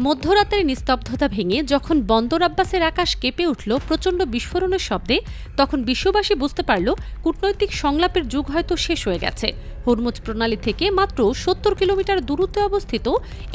মধ্যরাতের নিস্তব্ধতা ভেঙে যখন বন্দর আব্বাসের আকাশ কেঁপে উঠল প্রচণ্ড বিস্ফোরণের শব্দে, তখন বিশ্ববাসী বুঝতে পারল কূটনৈতিক সংলাপের যুগ হয়তো শেষ হয়ে গেছে। হরমুজ প্রণালী থেকে মাত্র ৭০ কিলোমিটার দূরত্বে অবস্থিত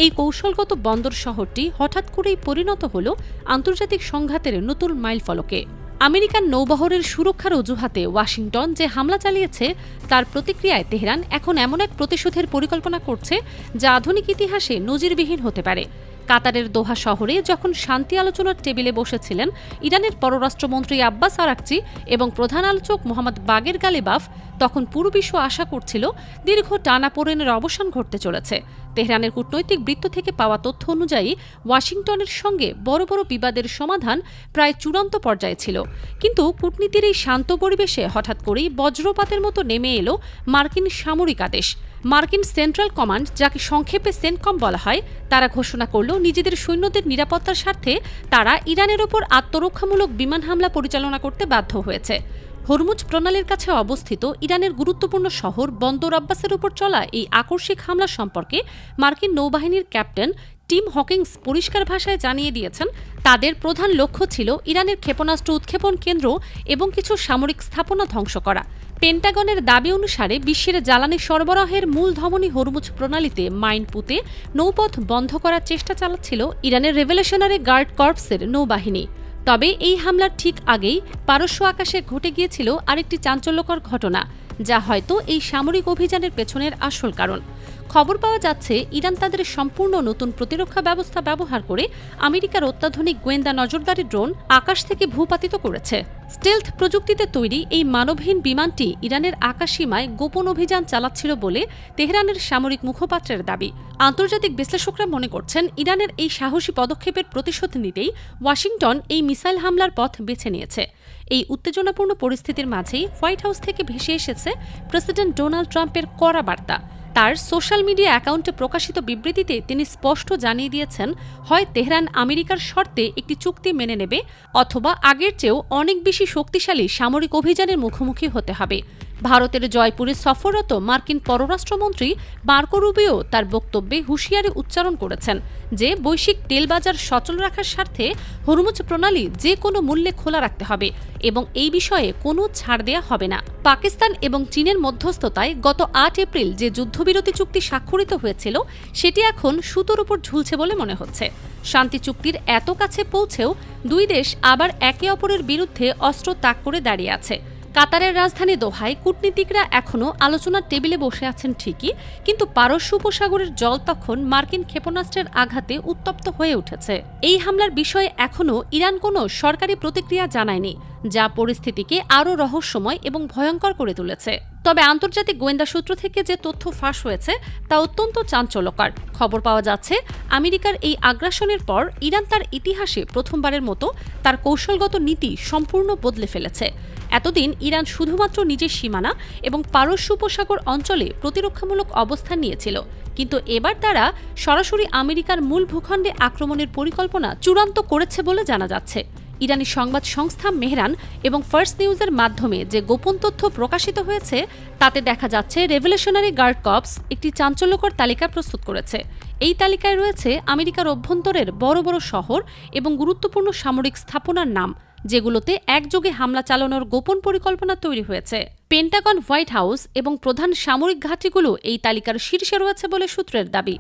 এই কৌশলগত বন্দর শহরটি হঠাৎ করেই পরিণত হল আন্তর্জাতিক সংঘাতের নতুন মাইলফলকে। আমেরিকান নৌবহরের সুরক্ষার অজুহাতে ওয়াশিংটন যে হামলা চালিয়েছে, তার প্রতিক্রিয়ায় তেহরান এখন এমন এক প্রতিশোধের পরিকল্পনা করছে যা আধুনিক ইতিহাসে নজিরবিহীন হতে পারে। কাতারের দোহা শহরে যখন শান্তি আলোচনার টেবিলে বসেছিলেন ইরানের পররাষ্ট্রমন্ত্রী আব্বাস আরাকচি এবং প্রধান আলোচক মোহাম্মদ বাগের গালিবাফ, তখন পুরো বিশ্ব আশা করছিল দীর্ঘ টানাপোড়েনের অবসান ঘটতে চলেছে। তেহরানের কূটনৈতিক বৃত্ত থেকে পাওয়া তথ্য অনুযায়ী ওয়াশিংটনের সঙ্গে বড় বড় বিবাদের সমাধান প্রায় চূড়ান্ত পর্যায়ে ছিল। কিন্তু কূটনীতির এই শান্ত পরিবেশে হঠাৎ করেই বজ্রপাতের মতো নেমে এলো মার্কিন সামরিক আদেশ। মার্কিন সেন্ট্রাল কমান্ড, যাকে সংক্ষেপে সেন্টকম বলা হয়, তারা ঘোষণা করল নিজেদের সৈন্যদের নিরাপত্তার স্বার্থে তারা ইরানের ওপর আত্মরক্ষামূলক বিমান হামলা পরিচালনা করতে বাধ্য হয়েছে। হরমুজ প্রণালীর কাছে অবস্থিত ইরানের গুরুত্বপূর্ণ শহর বন্দর আব্বাসের উপর চলা এই আকস্মিক হামলা সম্পর্কে মার্কিন নৌবাহিনীর ক্যাপ্টেন টিম হকিংস পরিষ্কার ভাষায় জানিয়ে দিয়েছেন, তাদের প্রধান লক্ষ্য ছিল ইরানের ক্ষেপণাস্ত্র উৎক্ষেপণ কেন্দ্র এবং কিছু সামরিক স্থাপনা ধ্বংস করা। পেন্টাগনের দাবি অনুসারে বিশ্বের জ্বালানি সরবরাহের মূল ধমনী হরমুজ প্রণালীতে মাইন পুঁতে নৌপথ বন্ধ করার চেষ্টা চালাচ্ছিল ইরানের রেভলিউশনারি গার্ড কর্পসের নৌবাহিনী। তবে এই হামলার ঠিক আগেই পারস্য আকাশে ঘটে গিয়েছিল আরেকটি চাঞ্চল্যকর ঘটনা, যা হয়তো এই সামরিক অভিযানের পেছনের আসল কারণ। খবর পাওয়া যাচ্ছে ইরান তাদের সম্পূর্ণ নতুন প্রতিরক্ষা ব্যবস্থা ব্যবহার করে আমেরিকার অত্যাধুনিক গোয়েন্দা নজরদারি ড্রোন আকাশ থেকে ভূপাতিত করেছে। স্টেলথ প্রযুক্তিতে তৈরি এই মানবহীন বিমানটি ইরানের আকাশসীমায় গোপন অভিযান চালাচ্ছিল বলে তেহরানের সামরিক মুখপাত্রের দাবি। আন্তর্জাতিক বিশ্লেষকরা মনে করছেন ইরানের এই সাহসী পদক্ষেপের প্রতিশোধ নিতেই ওয়াশিংটন এই মিসাইল হামলার পথ বেছে নিয়েছে। এই উত্তেজনাপূর্ণ পরিস্থিতির মাঝেই হোয়াইট হাউস থেকে ভেসে এসেছে প্রেসিডেন্ট ডোনাল্ড ট্রাম্পের কড়া বার্তা। তার সোশ্যাল মিডিয়া অ্যাকাউন্টে প্রকাশিত বিবৃতিতে তিনি স্পষ্ট জানিয়ে দিয়েছেন, হয় তেহরান আমেরিকার শর্তে একটি চুক্তি মেনে নেবে, অথবা আগের চেয়েও অনেক বেশি শক্তিশালী সামরিক অভিযানের মুখোমুখি হতে হবে। ভারতের জয়পুরে সফররত মার্কিন পররাষ্ট্রমন্ত্রী মার্কো রুবিও তার বক্তব্যে হুঁশিয়ারি উচ্চারণ করেছেন যে বৈশ্বিক তেল বাজার সচল রাখার স্বার্থে হরমুজ প্রণালী যে কোনো মূল্যে খোলা রাখতে হবে এবং এই বিষয়ে কোনো ছাড় দেয়া হবে না। পাকিস্তান এবং চীনের মধ্যস্থতায় গত ৮ এপ্রিল যে যুদ্ধবিরতি চুক্তি স্বাক্ষরিত হয়েছিল, সেটি এখন সুতোর উপর ঝুলছে বলে মনে হচ্ছে। শান্তি চুক্তির এত কাছে পৌঁছেও দুই দেশ আবার একে অপরের বিরুদ্ধে অস্ত্র তাক করে দাঁড়িয়ে আছে। কাতারের রাজধানী দোহায় কূটনীতিকরা এখনও আলোচনার টেবিলে বসে আছেন ঠিকই, কিন্তু পারস্য উপসাগরের জল তখন মার্কিন ক্ষেপণাস্ত্রের আঘাতে উত্তপ্ত হয়ে উঠেছে। এই হামলার বিষয়ে এখনও ইরান কোনো সরকারি প্রতিক্রিয়া জানায়নি, যা পরিস্থিতিকে আরও রহস্যময় এবং ভয়ঙ্কর করে তুলেছে। তবে আন্তর্জাতিক গোয়েন্দা সূত্র থেকে যে তথ্য ফাঁস হয়েছে তা অত্যন্ত চাঞ্চল্যকর। খবর পাওয়া যাচ্ছে আমেরিকার এই আগ্রাসনের পর ইরান তার ইতিহাসে প্রথমবারের মতো তার কৌশলগত নীতি সম্পূর্ণ বদলে ফেলেছে। এতদিন ইরান শুধুমাত্র নিজের সীমানা এবং পারস্য উপসাগর অঞ্চলে প্রতিরক্ষামূলক অবস্থান নিয়েছিল, কিন্তু এবার তারা সরাসরি আমেরিকার মূল ভূখণ্ডে আক্রমণের পরিকল্পনা চূড়ান্ত করেছে বলে জানা যাচ্ছে। ইরানি সংবাদ সংস্থা মেহরান এবং ফার্স্ট নিউজের মাধ্যমে যে গোপন তথ্য প্রকাশিত হয়েছে, তাতে দেখা যাচ্ছে রেভলিউশনারি গার্ড কর্পস একটি চাঞ্চল্যকর তালিকা প্রস্তুত করেছে। এই তালিকায় রয়েছে আমেরিকার অভ্যন্তরের বড় বড় শহর এবং গুরুত্বপূর্ণ সামরিক স্থাপনার নাম, যেগুলোতে একযোগে হামলা চালানোর গোপন পরিকল্পনা তৈরি হয়েছে। পেন্টাগন, হোয়াইট হাউস এবং প্রধান সামরিক ঘাঁটিগুলো এই তালিকার শীর্ষে রয়েছে বলে সূত্রের দাবি।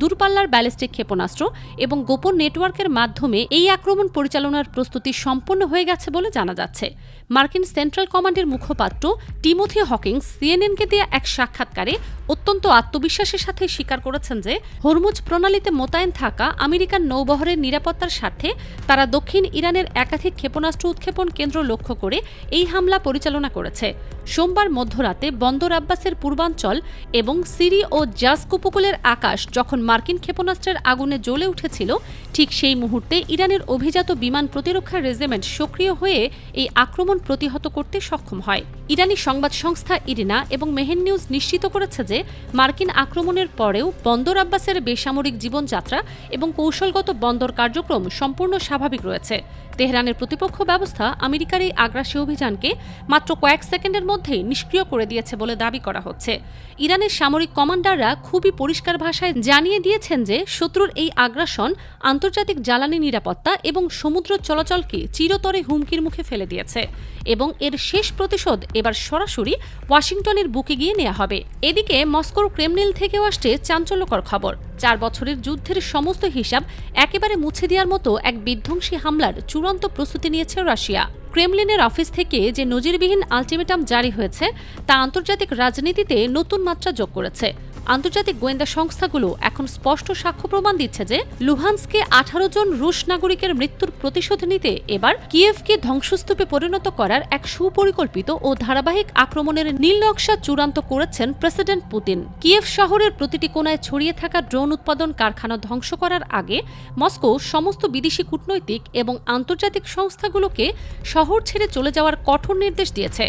দূরপাল্লার ব্যালিস্টিক ক্ষেপণাস্ত্র এবং গোপন নেটওয়ার্কের মাধ্যমে এই আক্রমণ পরিচালনার প্রস্তুতি সম্পন্ন হয়ে গেছে বলে জানা যাচ্ছে। মার্কিন সেন্ট্রাল কমান্ডের মুখপাত্র টিমোথি হকিংস সিএনএনকে দেয়া এক সাক্ষাৎকারে অত্যন্ত আত্মবিশ্বাসের সাথে স্বীকার করেছেন যে হরমুজ প্রণালীতে মোতায়েন থাকা আমেরিকান নৌবহরের নিরাপত্তার স্বার্থে তারা দক্ষিণ ইরানের একাধিক ক্ষেপণাস্ত্র উৎক্ষেপণ কেন্দ্র লক্ষ্য করে এই হামলা পরিচালনা করেছে। সোমবার মধ্যরাতে বন্দর আব্বাসের পূর্বাঞ্চল এবং সিরি ও জাস্ক উপকূলের আকাশ যখন মার্কিন ক্ষেপণাস্ত্রের আগুনে জ্বলে উঠেছিল, ঠিক সেই মুহূর্তে ইরানের অভিজাত বিমান প্রতিরক্ষা রেজিমেন্ট সক্রিয় হয়ে এই আক্রমণ প্রতিহত করতে সক্ষম হয়। ইরানি সংবাদ সংস্থা ইরিনা এবং মেহের নিউজ নিশ্চিত করেছে যে মার্কিন আক্রমণের পরেও বন্দর আব্বাসের বেসামরিক জীবনযাত্রা এবং কৌশলগত বন্দর কার্যক্রম সম্পূর্ণ স্বাভাবিক রয়েছে। তেহরানের প্রতিপক্ষ ব্যবস্থা আমেরিকার এই আগ্রাসী অভিযানকে মাত্র কয়েক সেকেন্ডের মধ্যেই নিষ্ক্রিয় করে দিয়েছে বলে দাবি করা হচ্ছে। ইরানের সামরিক কমান্ডাররা খুবই পরিষ্কার ভাষায় জানিয়ে জানিয়ে দিয়েছেন যে শত্রুর এই আগ্রাসন আন্তর্জাতিক জ্বালানি নিরাপত্তা এবং সমুদ্র চলাচলকে চিরতরে হুমকির মুখে ফেলে দিয়েছে এবং এর শেষ প্রতিশোধ এবার সরাসরি ওয়াশিংটনের বুকে গিয়ে নেওয়া হবে। এদিকে মস্কোর ক্রেমলিন থেকেও আসছে চাঞ্চল্যকর খবর। 4 বছরের যুদ্ধের সমস্ত হিসাব একেবারে মুছে দেওয়ার মতো এক বিধ্বংসী হামলার চূড়ান্ত প্রস্তুতি নিয়েছে রাশিয়া। ক্রেমলিনের অফিস থেকে যে নজিরবিহীন আলটিমেটাম জারি হয়েছে তা আন্তর্জাতিক রাজনীতিতে নতুন মাত্রা যোগ করেছে। আন্তর্জাতিক গোয়েন্দা সংস্থাগুলো এখন স্পষ্ট সাক্ষ্য প্রমাণ দিচ্ছে যে লুহান্সকে 18 জন রুশ নাগরিকের মৃত্যুর প্রতিশোধ নিতে এবার কিয়েভকে ধ্বংসস্তূপে পরিণত করার এক সুপরিকল্পিত ও ধারাবাহিক আক্রমণের নীলনকশা চূড়ান্ত করেছেন প্রেসিডেন্ট পুতিন। কিয়েভ শহরের প্রতিটি কোণায় ছড়িয়ে থাকা ড্রোন উৎপাদন কারখানা ধ্বংস করার আগে মস্কো সমস্ত বিদেশি কূটনৈতিক এবং আন্তর্জাতিক সংস্থাগুলোকে শহর ছেড়ে চলে যাওয়ার কঠোর নির্দেশ দিয়েছে।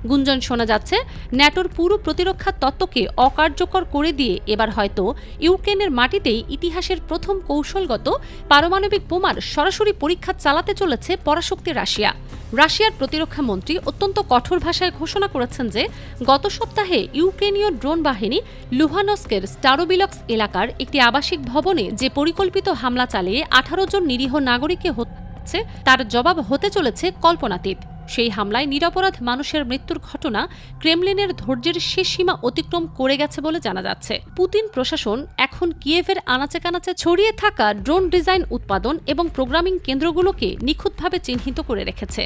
গুঞ্জন শোনা যাচ্ছে ন্যাটোর পুরো প্রতিরক্ষা তত্ত্বকে অকার্যকর করে দিয়ে এবার হয়তো ইউক্রেনের মাটিতেই ইতিহাসের প্রথম কৌশলগত পারমাণবিক বোমার সরাসরি পরীক্ষা চালাতে চলেছে পরাশক্তি রাশিয়া। রাশিয়ার প্রতিরক্ষা মন্ত্রী অত্যন্ত কঠোর ভাষায় ঘোষণা করেছেন যে গত সপ্তাহে ইউক্রেনীয় ড্রোন বাহিনী লুহানস্কের স্টারোবিলক্স এলাকার একটি আবাসিক ভবনে যে পরিকল্পিত হামলা চালিয়ে 18 জন নিরীহ নাগরিককে হত্যা তার জবাব হতে চলেছে কল্পনাতীত। সেই হামলায় নিরপরাধ মানুষের মৃত্যুর ঘটনা ক্রেমলিনের ধৈর্যের শেষ সীমা অতিক্রম করে গেছে বলে জানা যাচ্ছে। পুতিন প্রশাসন এখন কিয়েভের আনাচে কানাচে ছড়িয়ে থাকা ড্রোন ডিজাইন উৎপাদন এবং প্রোগ্রামিং কেন্দ্রগুলোকে নিখুঁতভাবে চিহ্নিত করে রেখেছে।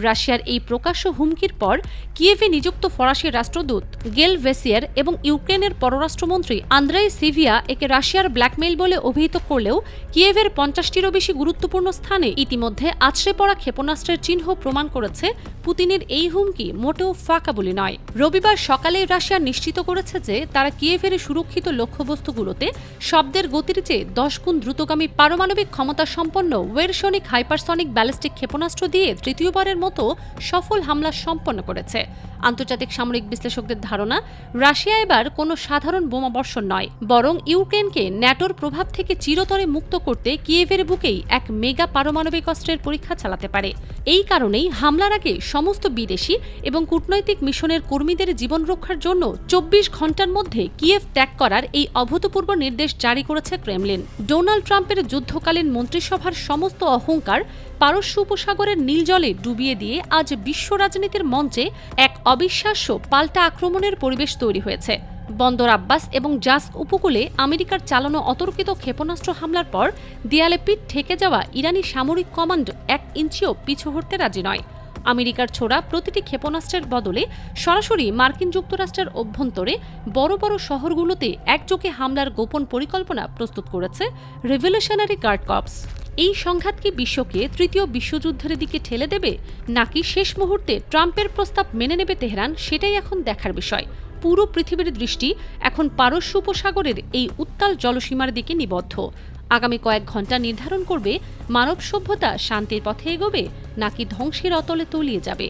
রাশিয়ার এই প্রকাশ্য হুমকির পর কিয়েভে নিযুক্ত ফরাসি রাষ্ট্রদূত গেল ভেসিয়ার এবং ইউক্রেনের পররাষ্ট্রমন্ত্রী আন্দ্রেই সিভিয়া একে রাশিয়ার ব্ল্যাকমেইল বলে অভিহিত করলেও কিয়েভের 50টিরও বেশি গুরুত্বপূর্ণ স্থানে ইতিমধ্যে আছড়ে পড়া ক্ষেপণাস্ত্রের চিহ্ন প্রমাণ করেছে পুতিনের এই হুমকি মোটেও ফাঁকা বলে নয়। রবিবার সকালে রাশিয়া নিশ্চিত করেছে যে তারা কিয়েভের সুরক্ষিত লক্ষ্যবস্তুগুলোতে শব্দের গতির চেয়ে 10 গুণ দ্রুতগামী পারমাণবিক ক্ষমতা সম্পন্ন ওয়েরসনিক হাইপারসনিক ব্যালিস্টিক ক্ষেপণাস্ত্র দিয়ে তৃতীয়বারের মতো সফল হামলা সম্পন্ন করেছে। আন্তর্জাতিক সামরিক বিশ্লেষকদের ধারণা রাশিয়া এবার কোনো সাধারণ বোমাবর্ষণ নয়, বরং ইউক্রেনকে ন্যাটোর প্রভাব থেকে চিরতরে মুক্ত করতে কিয়েভের বুকেই এক মেগা পারমাণবিক অস্ত্রের পরীক্ষা চালাতে পারে। এই কারণেই হামলার আগে সমস্ত বিদেশি এবং কূটনৈতিক মিশনের কর্মীদের জীবন রক্ষার জন্য 24 ঘণ্টার মধ্যে কিয়েভ ত্যাগ করার এই অভূতপূর্ব নির্দেশ জারি করেছে ক্রেমলিন। ডোনাল্ড ট্রাম্পের যুদ্ধকালীন মন্ত্রিসভার সমস্ত অহংকার পারস্য উপসাগরের নীল জলে ডুবিয়ে দিয়ে আজ বিশ্ব রাজনীতির মঞ্চে এক অবিশ্বাস্য পাল্টা আক্রমণের পরিবেশ তৈরি হয়েছে। বন্দর আব্বাস এবং জাস্ক উপকূলে আমেরিকার চালানো অতর্কিত ক্ষেপণাস্ত্র হামলার পর দেয়ালে পিঠ ঠেকে যাওয়া ইরানি সামরিক কমান্ডো 1 ইঞ্চিও পিছু হটতে রাজি নয়। আমেরিকার ছোড়া প্রতিটি ক্ষেপণাস্ত্রের বদলে সরাসরি মার্কিন যুক্তরাষ্ট্রের অভ্যন্তরে বড় বড় শহরগুলোতে একযোগে হামলার গোপন পরিকল্পনা প্রস্তুত করেছে রেভলিউশনারি গার্ড কর্পস। এই সংঘাত কি বিশ্বকে তৃতীয় বিশ্বযুদ্ধের দিকে ঠেলে দেবে, নাকি শেষ মুহূর্তে ট্রাম্পের প্রস্তাব মেনে নেবে তেহরান, সেটাই এখন দেখার বিষয়। পুরো পৃথিবীর দৃষ্টি এখন পারস্য উপসাগরের এই উত্তাল জলসীমার দিকে নিবদ্ধ। আগামী কয়েক ঘণ্টা নির্ধারণ করবে মানব সভ্যতা শান্তির পথে এগোবে নাকি ধ্বংসের অতলে তলিয়ে যাবে।